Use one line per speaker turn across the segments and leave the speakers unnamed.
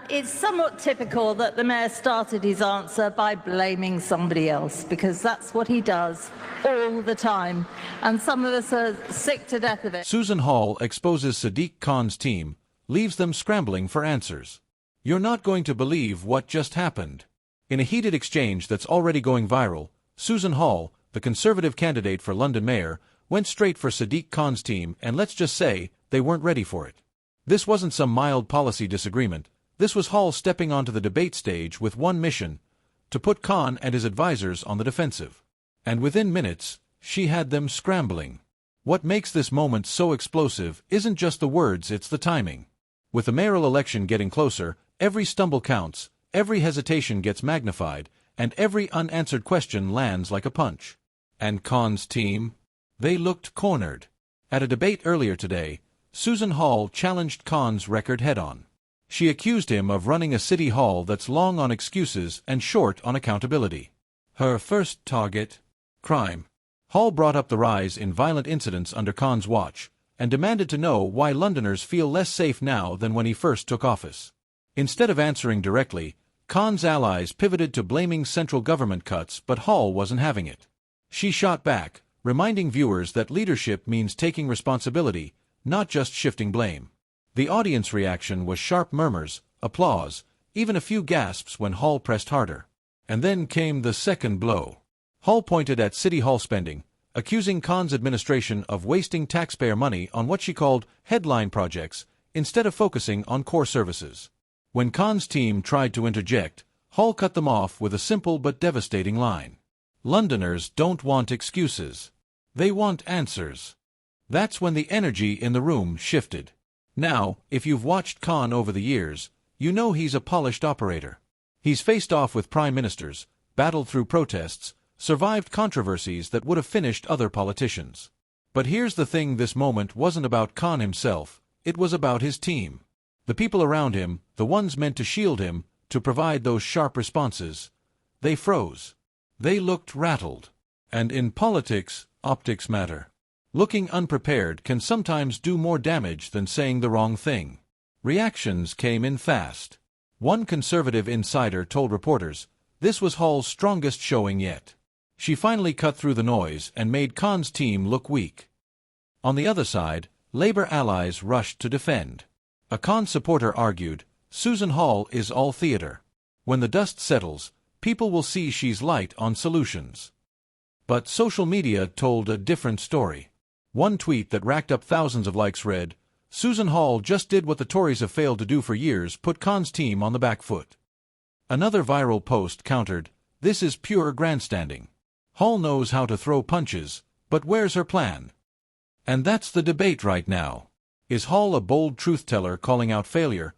It's somewhat typical that the Mayor started his answer by blaming somebody else, because that's what he does all the time, and some of us are sick to death of it.
Susan Hall exposes Sadiq Khan's team, leaves them scrambling for answers. You're not going to believe what just happened. In a heated exchange that's already going viral, Susan Hall, the Conservative candidate for London Mayor, went straight for Sadiq Khan's team, and let's just say, they weren't ready for it. This wasn't some mild policy disagreement. This was Hall stepping onto the debate stage with one mission: to put Khan and his advisors on the defensive. And within minutes, she had them scrambling. What makes this moment so explosive isn't just the words, it's the timing. With the mayoral election getting closer, every stumble counts, every hesitation gets magnified, and every unanswered question lands like a punch. And Khan's team? They looked cornered. At a debate earlier today, Susan Hall challenged Khan's record head-on. She accused him of running a city hall that's long on excuses and short on accountability. Her first target? Crime. Hall brought up the rise in violent incidents under Khan's watch, and demanded to know why Londoners feel less safe now than when he first took office. Instead of answering directly, Khan's allies pivoted to blaming central government cuts, but Hall wasn't having it. She shot back, reminding viewers that leadership means taking responsibility, not just shifting blame. The audience reaction was sharp murmurs, applause, even a few gasps when Hall pressed harder. And then came the second blow. Hall pointed at City Hall spending, accusing Khan's administration of wasting taxpayer money on what she called headline projects, instead of focusing on core services. When Khan's team tried to interject, Hall cut them off with a simple but devastating line. Londoners don't want excuses. They want answers. That's when the energy in the room shifted. Now, if you've watched Khan over the years, you know he's a polished operator. He's faced off with prime ministers, battled through protests, survived controversies that would have finished other politicians. But here's the thing: this moment wasn't about Khan himself, it was about his team. The people around him, the ones meant to shield him, to provide those sharp responses. They froze. They looked rattled. And in politics, optics matter. Looking unprepared can sometimes do more damage than saying the wrong thing. Reactions came in fast. One Conservative insider told reporters, this was Hall's strongest showing yet. She finally cut through the noise and made Khan's team look weak. On the other side, Labour allies rushed to defend. A Khan supporter argued, Susan Hall is all theatre. When the dust settles, people will see she's light on solutions. But social media told a different story. One tweet that racked up thousands of likes read, Susan Hall just did what the Tories have failed to do for years, put Khan's team on the back foot. Another viral post countered, this is pure grandstanding. Hall knows how to throw punches, but where's her plan? And that's the debate right now. Is Hall a bold truth-teller calling out failure,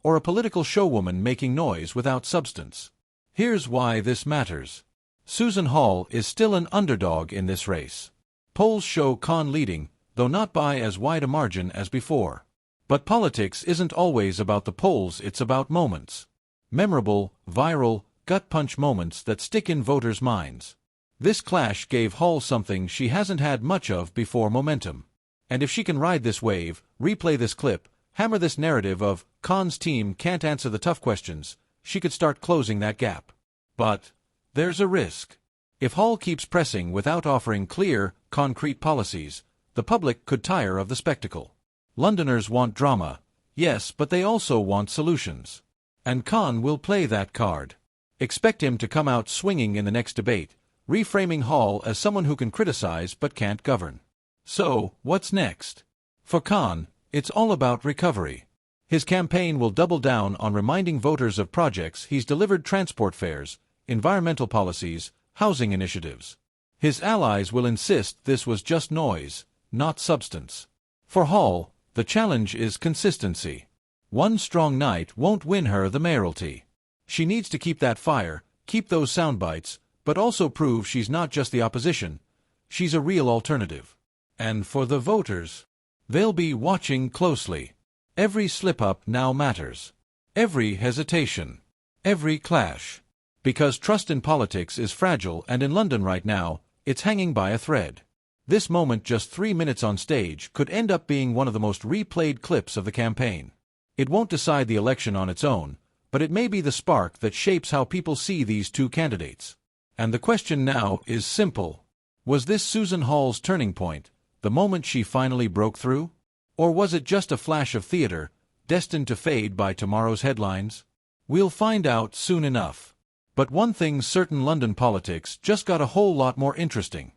or a political showwoman making noise without substance? Here's why this matters. Susan Hall is still an underdog in this race. Polls show Khan leading, though not by as wide a margin as before. But politics isn't always about the polls, it's about moments. Memorable, viral, gut-punch moments that stick in voters' minds. This clash gave Hall something she hasn't had much of before: momentum. And if she can ride this wave, replay this clip, hammer this narrative of Khan's team can't answer the tough questions, she could start closing that gap. But there's a risk. If Hall keeps pressing without offering clear, concrete policies, the public could tire of the spectacle. Londoners want drama, yes, but they also want solutions. And Khan will play that card. Expect him to come out swinging in the next debate, reframing Hall as someone who can criticize but can't govern. So, what's next? For Khan, it's all about recovery. His campaign will double down on reminding voters of projects he's delivered: transport fares, environmental policies, housing initiatives. His allies will insist this was just noise, not substance. For Hall, the challenge is consistency. One strong night won't win her the mayoralty. She needs to keep that fire, keep those soundbites, but also prove she's not just the opposition, she's a real alternative. And for the voters, they'll be watching closely. Every slip-up now matters. Every hesitation. Every clash. Because trust in politics is fragile, and in London right now, it's hanging by a thread. This moment, just 3 minutes on stage, could end up being one of the most replayed clips of the campaign. It won't decide the election on its own, but it may be the spark that shapes how people see these two candidates. And the question now is simple. Was this Susan Hall's turning point, the moment she finally broke through? Or was it just a flash of theater, destined to fade by tomorrow's headlines? We'll find out soon enough. But one thing's certain: London politics just got a whole lot more interesting.